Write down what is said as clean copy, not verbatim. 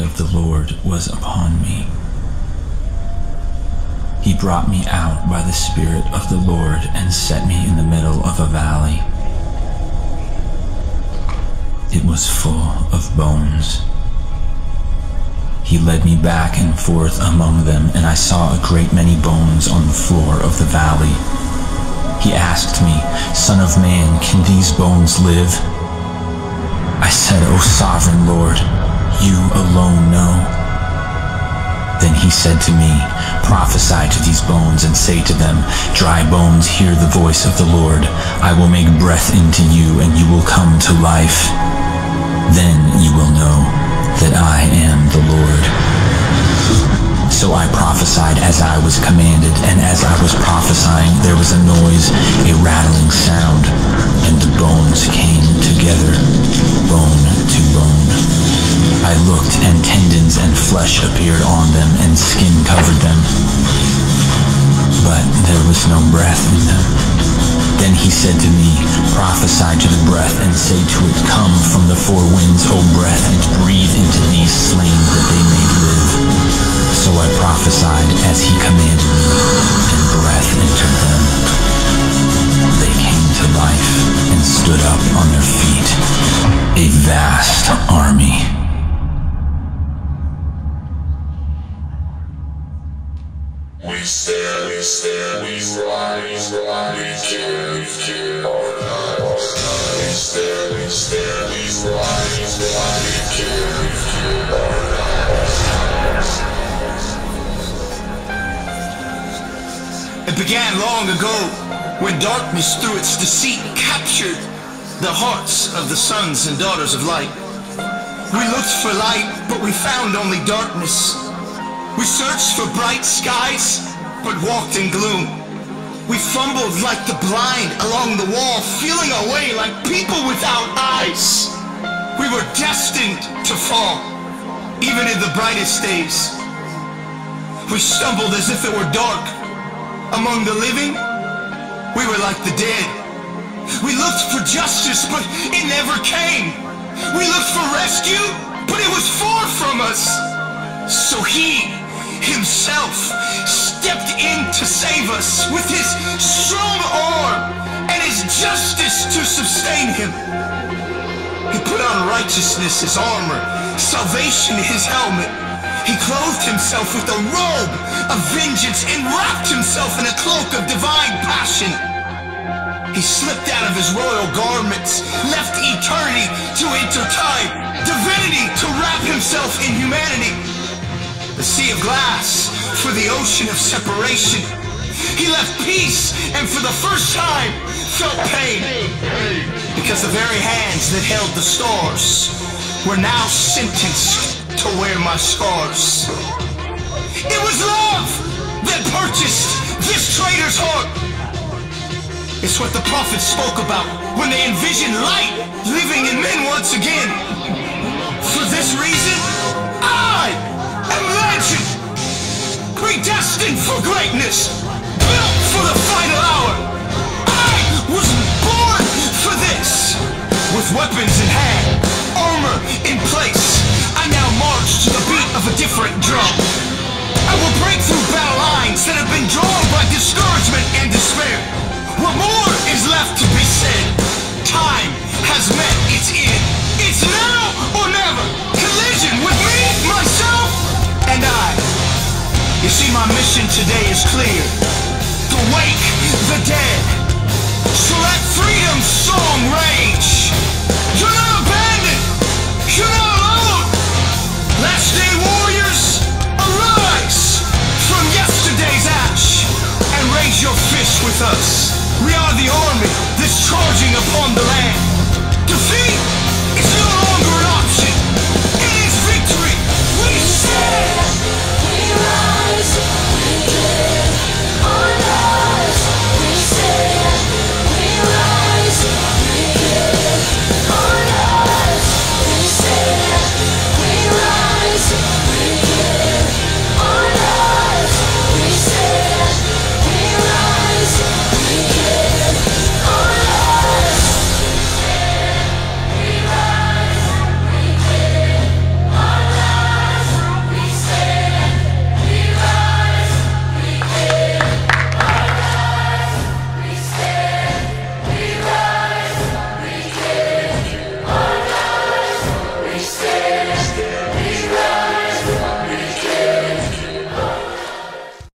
hand of the Lord was upon me. He brought me out by the Spirit of the Lord and set me in the middle of a valley. It was full of bones. He led me back and forth among them, and I saw a great many bones on the floor of the valley. He asked me, "Son of man, can these bones live?" I said, "O sovereign Lord, you alone know." Then he said to me, "Prophesy to these bones and say to them, dry bones, hear the voice of the Lord. I will make breath into you, and you will come to life. Then you will know that I am the Lord." So I prophesied as I was commanded, and as I was prophesying, there was a noise, a rattling sound, and the bones came together, bone to bone. I looked, and tendons and flesh appeared on them, and skin covered them, but there was no breath in them. Then he said to me, "Prophesy to the breath, and say to it, come from the four winds, O breath, and breathe into these slain that they may live." So I prophesied as he commanded me, and breath entered them. They came to life and stood up on their feet, a vast army. We stand, we rise, we kill our lives. We stand, we rise, we kill our lives. It began long ago, when darkness through its deceit captured the hearts of the sons and daughters of light. We looked for light, but we found only darkness. We searched for bright skies, but walked in gloom. We fumbled like the blind along the wall, feeling our way like people without eyes. We were destined to fall, even in the brightest days. We stumbled as if it were dark. Among the living, we were like the dead. We looked for justice, but it never came. We looked for rescue, but it was far from us. So he himself stepped in to save us with his strong arm and his justice to sustain him. He put on righteousness his armor, salvation his helmet. He clothed himself with a robe of vengeance and wrapped himself in a cloak of divine passion. He slipped out of his royal garments, left eternity to enter time, divinity to wrap himself in humanity. The sea of glass for the ocean of separation. He left peace and for the first time felt pain, because the very hands that held the stars were now sentenced to wear my scars. It was love that purchased this traitor's heart. It's what the prophets spoke about when they envisioned light living in men once again. For this reason, I am legend, predestined for greatness, built for the final hour. I was born for this. With weapons in hand, armor in place, I now march to the beat of a different drum. I will break through battle lines that have been drawn by discouragement and despair. What more is left to be said? Time has met its end. It's now or never. Collision with me, myself, and I. You see, my mission today is clear. To wake the dead. So let freedom's song rage. You know